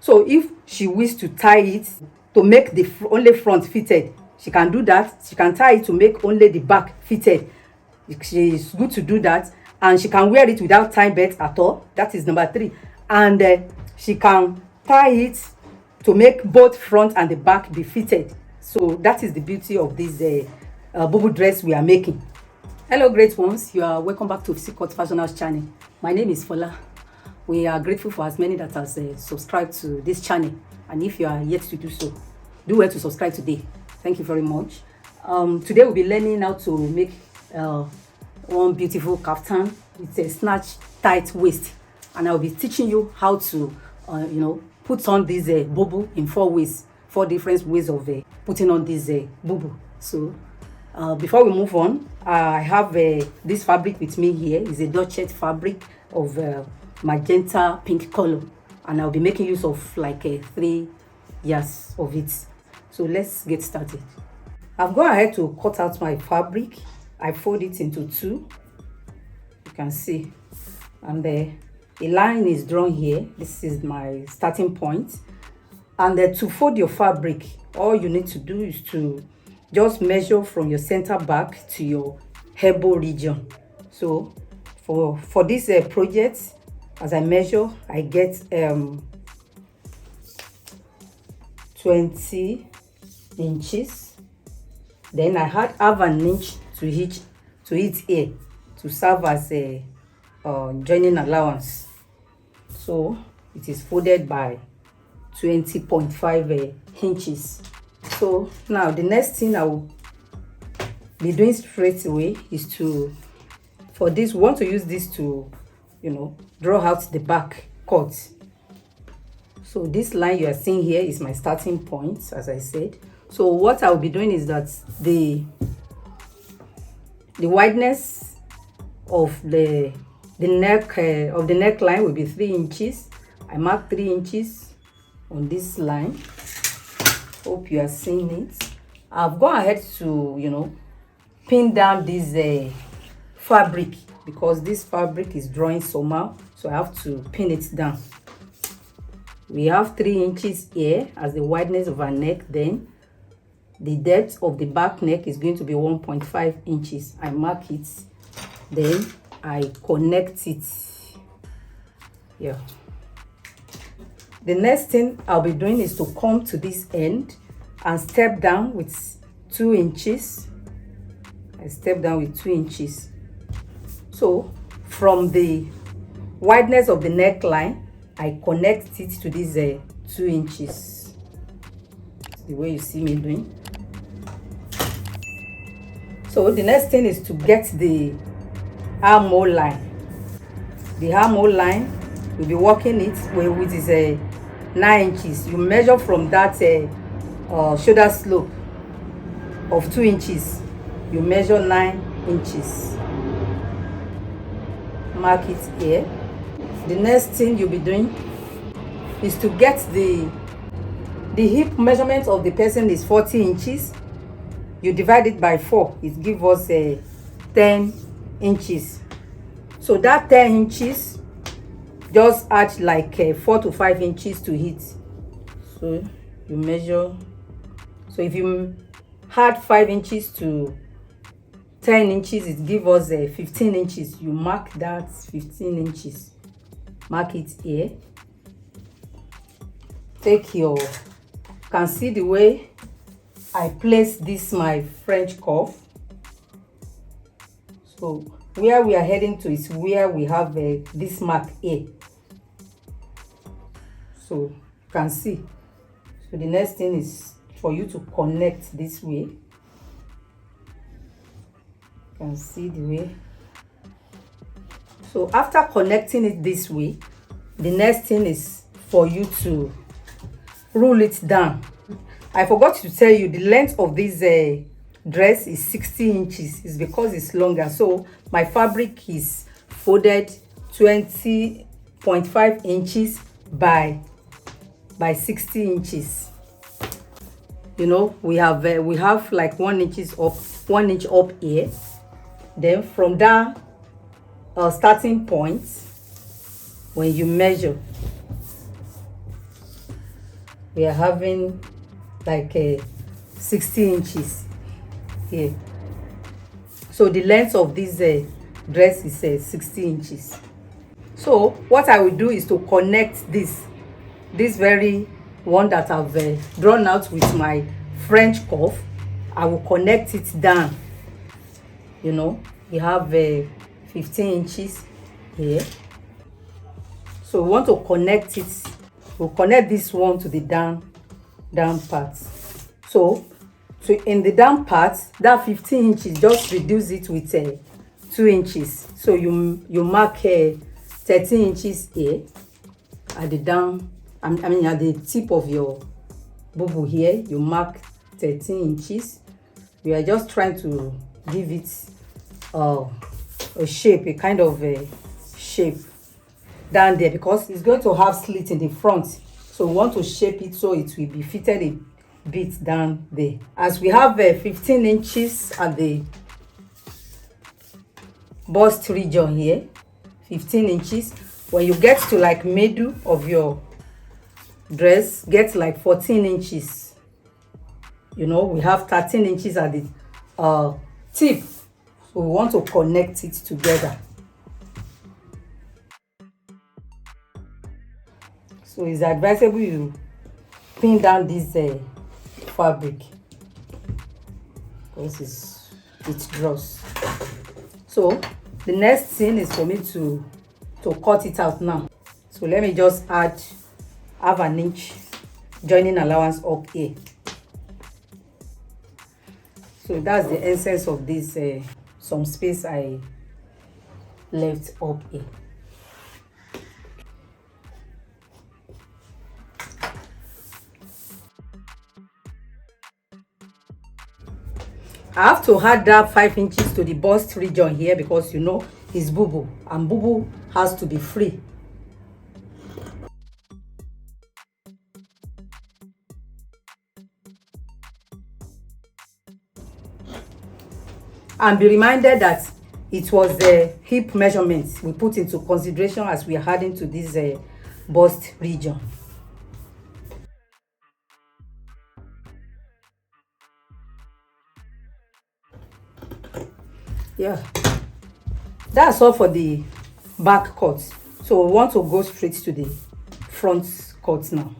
So if she wishes to tie it to make the only front fitted, she can do that. She can tie it to make only the back fitted. She is good to do that, and she can wear it without tie belt at all. That is number 3. And she can tie it to make both front and the back be fitted. So that is the beauty of this bubu dress we are making. Hello great ones, you are welcome back to Physique Fashioners channel. My name is Fola. We are grateful for as many that has subscribed to this channel, and if you are yet to do so, do well to subscribe today. Thank you very much. Today we'll be learning how to make one beautiful kaftan with a snatch tight waist, and I'll be teaching you how to put on this bubu in 4 ways, 4 different ways of putting on this bubu. So before we move on, I have this fabric with me here. It's a Dutchet fabric of magenta pink color, and I'll be making use of like 3 yards of it. So let's get started. I've gone ahead to cut out my fabric. I fold it into 2, you can see, and a line is drawn here. This is my starting point. And to fold your fabric, all you need to do is to just measure from your center back to your elbow region. So for this project, as I measure, I get 20 inches. Then I had half an inch to each ear to serve as a joining allowance. So it is folded by 20.5 inches. So now the next thing I will be doing straight away is to, for this, we want to use this to draw out the back cut. So this line you are seeing here is my starting point, as I said. So what I will be doing is that the wideness of the neck of the neckline will be 3 inches. I mark 3 inches on this line. Hope you are seeing it. I've gone ahead to pin down this fabric, because this fabric is drawing somehow, so I have to pin it down. We have 3 inches here as the wideness of our neck. Then the depth of the back neck is going to be 1.5 inches. I mark it, then I connect it here. The next thing I'll be doing is to come to this end and step down with 2 inches. I step down with 2 inches. So from the wideness of the neckline, I connect it to this 2 inches. The way you see me doing. So the next thing is to get the armhole line. The armhole line, we'll be working it with this 9 inches. You measure from that shoulder slope of 2 inches. You measure 9 inches. Mark it here. The next thing you'll be doing is to get the hip measurement of the person is 40 inches. You divide it by 4, it gives us 10 inches. So that 10 inches, just add like 4 to 5 inches to it. So you measure. So if you add 5 inches to 10 inches, it gives us 15 inches. You mark that 15 inches. Mark it here. Take your, you can see the way I place this my French cuff. So where we are heading to is where we have this mark here. So you can see. So the next thing is for you to connect this way. You can see the way. So after connecting it this way, the next thing is for you to roll it down. I forgot to tell you the length of this dress is 60 inches. It's because it's longer. So my fabric is folded 20.5 inches by 60 inches. We have like 1 inch up here. Then from that starting point, when you measure, we are having like 60 inches here. So the length of this dress is 60 inches. So what I will do is to connect this very one that I've drawn out with my French cuff. I will connect it down. You know, we have 15 inches here. So we want to connect it. We'll connect this one to the down part. So in the down part, that 15 inches, just reduce it with 2 inches. So you mark 13 inches here at the down. I mean at the tip of your bubu here. You mark 13 inches. We are just trying to give it a shape, a kind of a shape down there, because it's going to have slit in the front. So we want to shape it so it will be fitted a bit down there. As we have 15 inches at the bust region here, 15 inches. When you get to like middle of your dress, get like 14 inches. You know, we have 13 inches at the tip. So we want to connect it together. So it's advisable you pin down this fabric, because it draws. So the next thing is for me to cut it out now. So let me just add half an inch joining allowance up here. So that's the essence of this some space I left up here. I have to add that 5 inches to the bust region here, because you know it's bubu, and bubu has to be free. And be reminded that it was the hip measurements we put into consideration as we are adding to this bust region. Yeah, that's all for the back cut. So we want to go straight to the front cut now.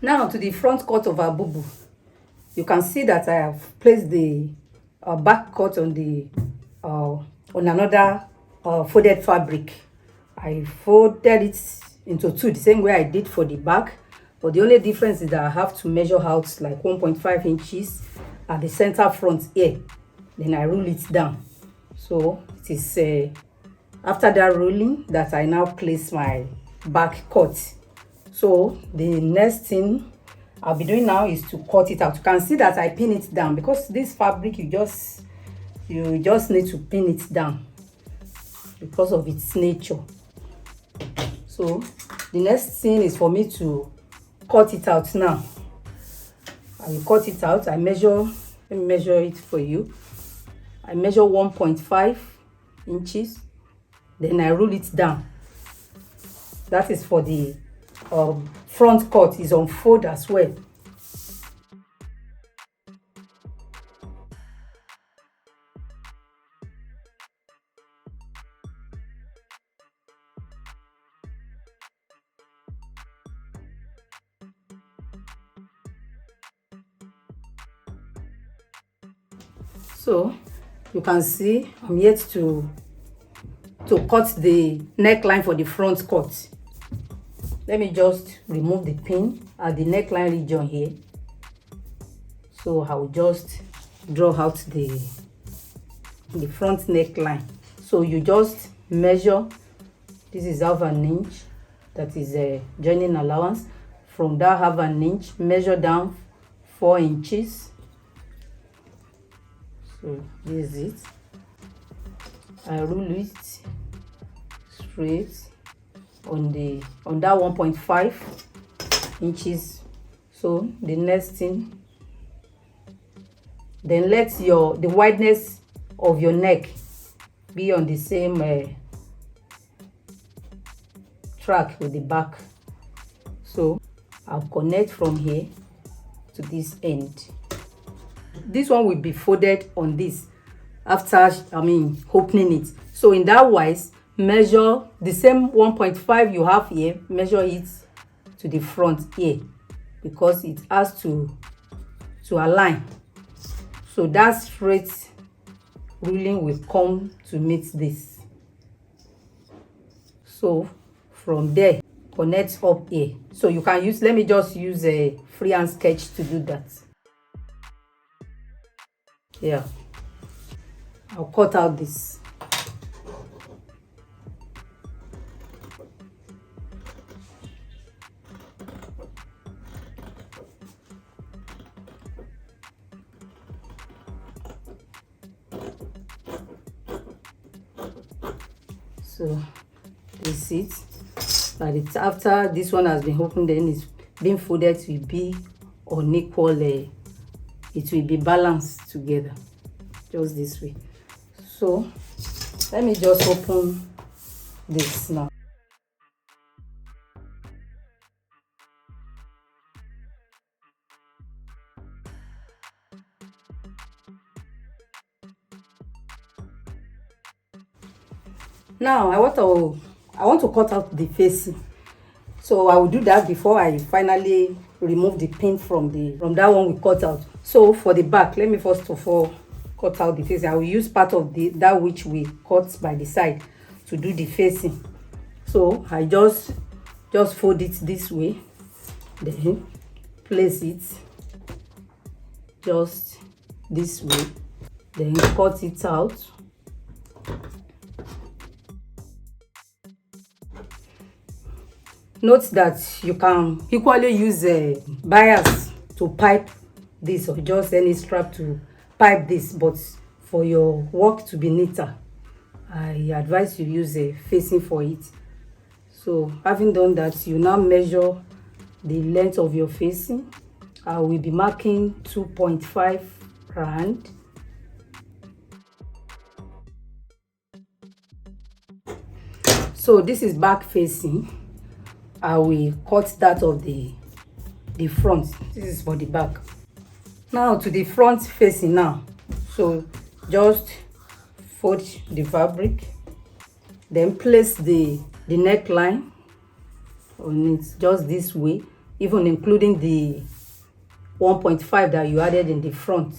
Now to the front cut of our bubu. You can see that I have placed the back cut on the on another folded fabric. I folded it into two, the same way I did for the back, but the only difference is that I have to measure out like 1.5 inches at the center front here. Then I roll it down. So it is after that rolling that I now place my back cut. So the next thing I'll be doing now is to cut it out. You can see that I pin it down, because this fabric you just need to pin it down because of its nature. So the next thing is for me to cut it out now. I will cut it out. I measure, let me measure it for you. I measure 1.5 inches, then I roll it down. That is for the front cut, is on fold as well. So you can see I'm yet to cut the neckline for the front cut. Let me just remove the pin at the neckline region here. So I will just draw out the front neckline. So you just measure, this is half an inch, that is a joining allowance. From that half an inch, measure down 4 inches. So this is it. I roll it straight on that 1.5 inches. So the next thing, then let the wideness of your neck be on the same track with the back. So I'll connect from here to this end. This one will be folded on this after opening it. So in that wise, measure the same 1.5 you have here, measure it to the front here, because it has to align. So that straight ruling will come to meet this. So from there, connect up here. So you can use, let me just use a freehand sketch to do that. Yeah, I'll cut out this. So this is it. But it's after this one has been opened, then it's being folded to be unequal. It will be balanced together, just this way. So let me just open this now. Now I want to cut out the facing. So I will do that before I finally remove the pin from that one we cut out. So for the back, let me first of all cut out the facing. I will use part of that which we cut by the side to do the facing. So I just fold it this way, then place it just this way, then cut it out. Note that you can equally use bias to pipe this, or just any strap to pipe this, but for your work to be neater, I advise you use a facing for it. So having done that, you now measure the length of your facing. I will be marking 2.5 rand. So this is back facing. I will cut that of the front. This is for the back. Now to the front facing now. So just fold the fabric, then place the neckline on it just this way, even including the 1.5 that you added in the front.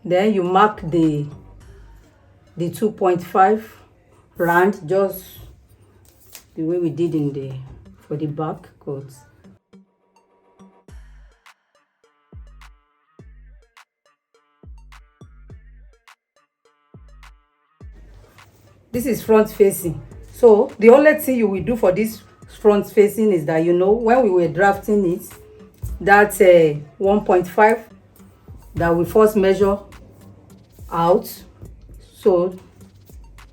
Then you mark the 2.5 rand, just the way we did for the back cut. This is front facing. So the only thing you will do for this front facing is that, when we were drafting it, that's 1.5 that we first measure out, so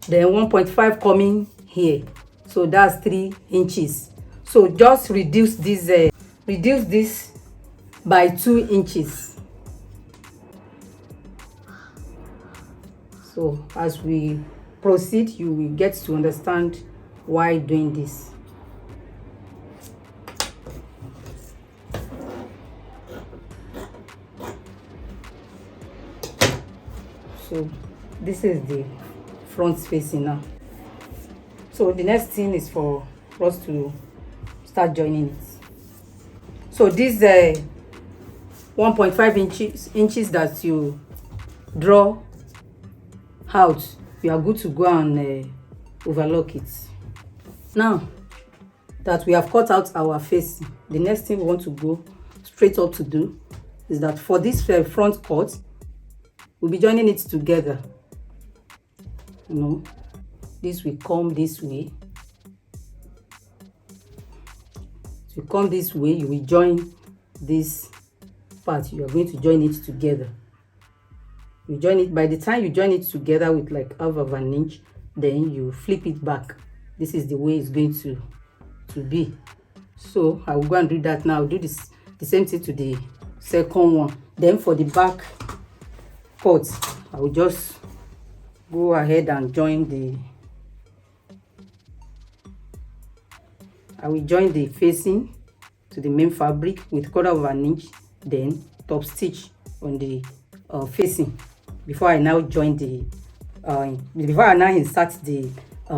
then 1.5 coming here, so that's 3 inches. So just reduce this by 2 inches. So as we proceed, you will get to understand why doing this. So this is the front facing now. So the next thing is for us to start joining it. So this 1.5 inches that you draw out, you are good to go and overlock it. Now that we have cut out our face, the next thing we want to go straight up to do is that for this front cut, we'll be joining it together. This will come this way. So you come this way, you will join this part. You are going to join it together. You join it. By the time you join it together with like half of an inch, then you flip it back. This is the way it's going to be. So I will go and do that now. I'll do the same thing to the second one. Then for the back cut, I will just go ahead and join the I will join the facing to the main fabric with 1/4 inch, then top stitch on the facing before I now join the before I now insert the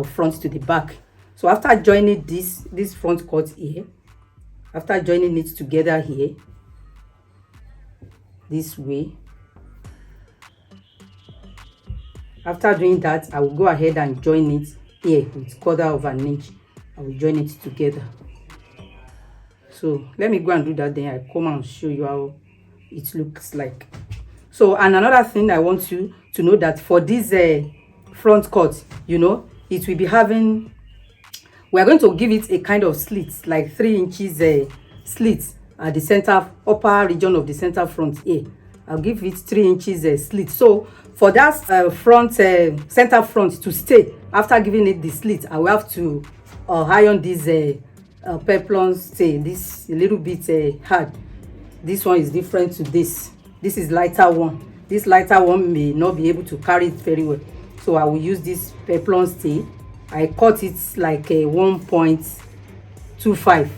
front to the back. So after joining this front cut here, after joining it together here this way, after doing that, I will go ahead and join it here with 1/4 inch. I will join it together. So let me go and do that, then I come and show you how it looks like. So, and another thing I want you to know, that for this front cut, you know, it will be having, we are going to give it a kind of slit, like 3 inches slit at the center, upper region of the center front here. I'll give it 3 inches slit. So for that front center front to stay, after giving it the slit, I will have to iron this peplon stay. This a little bit hard. This one is different to this. This is lighter one. This lighter one may not be able to carry it very well, so I will use this peplon stay. I cut it like a 1.25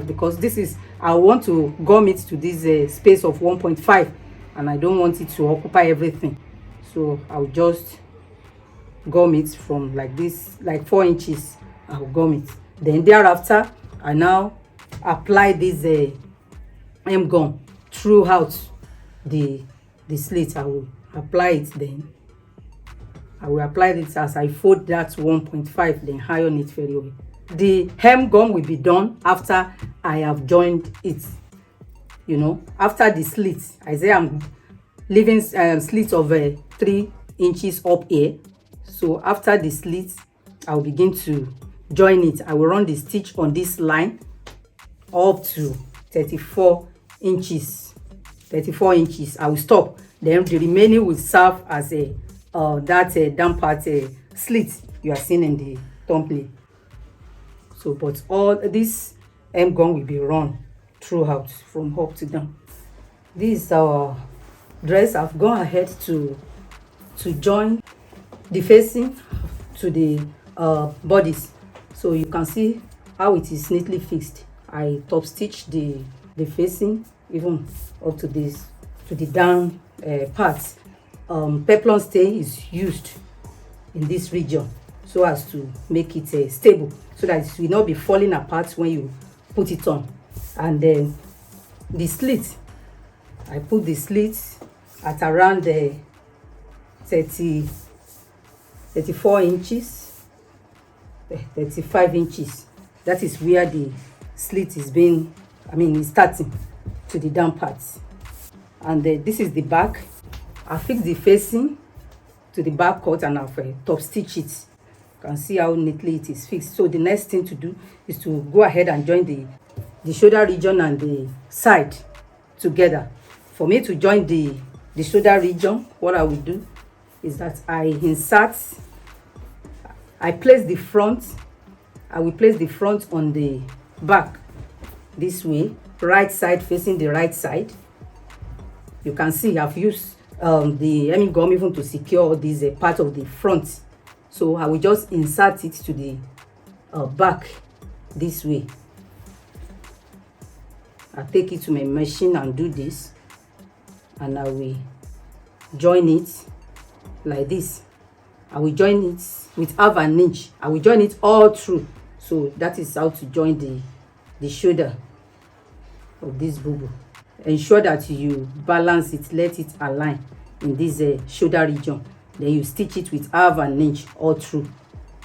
because this is, I want to gum it to this space of 1.5, and I don't want it to occupy everything, so I'll just gum it from like this, like 4 inches. I'll gum it, then thereafter I now apply this M gum throughout the slit. I will apply it, then I will apply it as I fold that 1.5, then iron it very well. The hem gum will be done after I have joined it. You know, after the slit, I say I'm leaving slit of 3 inches up here. So after the slit, I will begin to join it. I will run the stitch on this line up to 34 inches. I will stop, then the remaining will serve as a that down part slit you are seeing in the thumbnail. So but all this hem gum will be run throughout from up to down. This is our dress. I've gone ahead to join the facing to the bodies, so you can see how it is neatly fixed. I top stitch the facing even up to this, to the down parts. Peplon stay is used in this region so as to make it stable, so that it will not be falling apart when you put it on. And then the slit, I put the slit at around 34 inches, 35 inches. That is where the slit is being, is starting to the down parts. And this is the back. I fix the facing to the back cut, and I've top stitch it. You can see how neatly it is fixed. So the next thing to do is to go ahead and join the shoulder region and the side together. For me to join the shoulder region, what I will do is that I place the front. I will place the front on the back this way, right side facing the right side. You can see I've used the hemming gum even to secure this part of the front. So I will just insert it to the back this way. I take it to my machine and do this, and I will join it like this. I will join it with 1/2 inch. I will join it all through. So that is how to join the shoulder of this bubu. Ensure that you balance it, let it align in this shoulder region. Then you stitch it with 1/2 inch all through,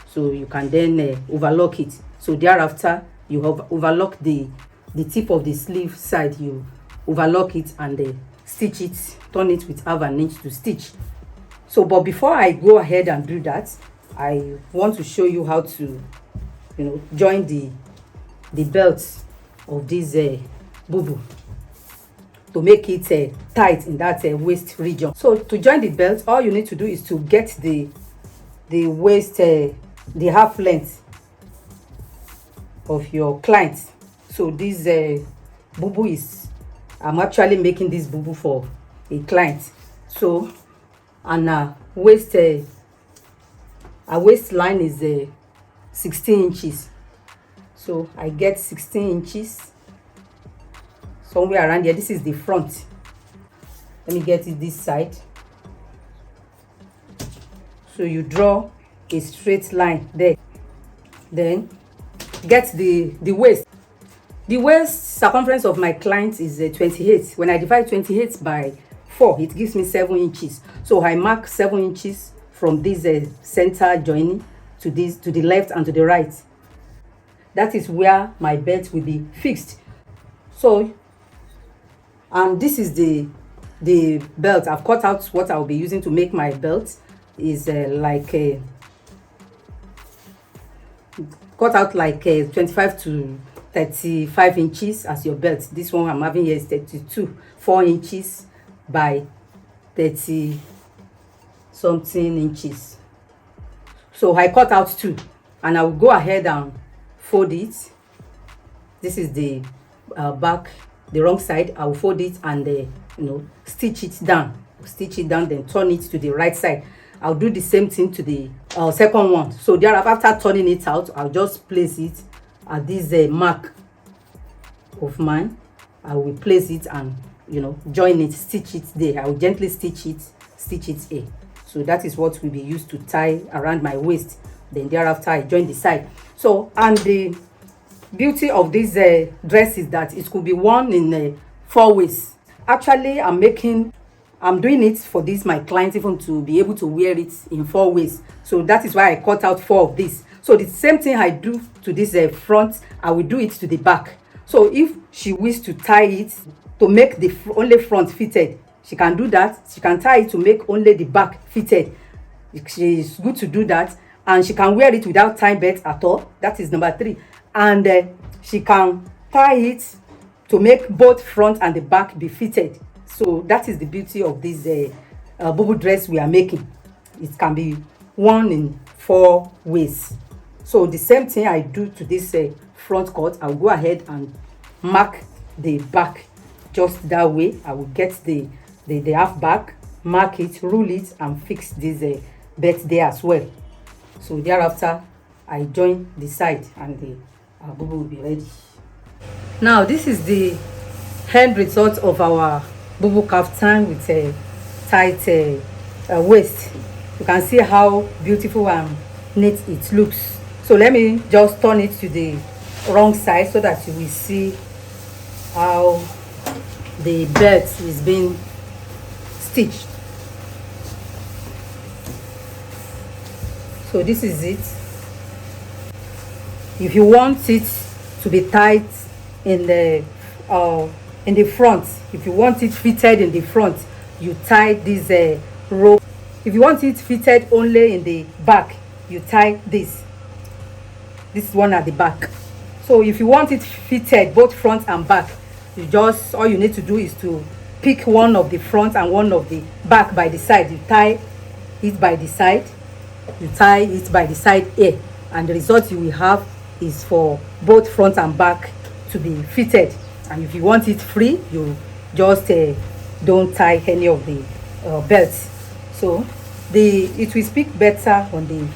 so you can then overlock it. So thereafter you have overlock the tip of the sleeve side. You overlock it and stitch it, turn it with 1/2 inch to stitch. So but before I go ahead and do that, I want to show you how to join the belt of this bubu to make it tight in that waist region. So to join the belt, all you need to do is to get the waist, the half length of your client. So this bubu is, I'm actually making this bubu for a client. So, and our waistline is 16 inches. So I get 16 inches somewhere around here. This is the front. Let me get it this side. So you draw a straight line there. Then get the waist. The waist circumference of my client is 28. When I divide 28 by 4, it gives me 7 inches. So I mark 7 inches from this center joining to the left and to the right. That is where my belt will be fixed. So, and this is the belt. I've cut out what I'll be using to make my belt. Is cut out like 25 to 35 inches as your belt. This one I'm having here is 4 inches by 30 something inches. So I cut out 2, and I will go ahead and fold it. This is the back, the wrong side. I will fold it and stitch it down, then turn it to the right side. I'll do the same thing to the second one. So thereafter, after turning it out, I'll just place it at this mark of mine. I will place it and join it, stitch it there. I will gently stitch it here. So that is what will be used to tie around my waist. Then thereafter, I join the side. So, and the beauty of this dress is that it could be worn in 4 ways. Actually, I'm doing it for this my client even to be able to wear it in 4 ways. So that is why I cut out 4 of this. So the same thing I do to this front, I will do it to the back. So if she wishes to tie it to make the only front fitted, she can do that. She can tie it to make only the back fitted. She is good to do that, and she can wear it without tie belt at all. That is number 3. And she can tie it to make both front and the back be fitted. So that is the beauty of this bubu dress we are making. It can be worn in 4 ways. So the same thing I do to this front cut, I'll go ahead and mark the back just that way. I will get the half back, mark it, rule it, and fix this belt there as well. So thereafter, I join the side and the bubu will be ready. Now this is the end result of our bubu kaftan with a tight waist. You can see how beautiful and neat it looks. So let me just turn it to the wrong side so that you will see how the belt is being stitched. So this is it. If you want it to be tight in the front, if you want it fitted in the front, you tie this rope. If you want it fitted only in the back, you tie this one at the back. So if you want it fitted both front and back, all you need to do is to pick one of the front and one of the back by the side. You tie it by the side, here, and the result you will have is for both front and back to be fitted. And if you want it free, you just don't tie any of the belts. So it will speak better on the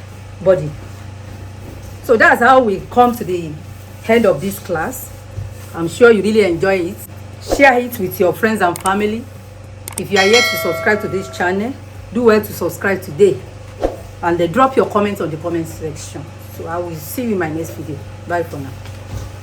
body. So that's how we come to the end of this class. I'm sure you really enjoy it. Share it with your friends and family. If you are yet to subscribe to this channel, do well to subscribe today, and drop your comments on the comment section. So I will see you in my next video. Bye for now.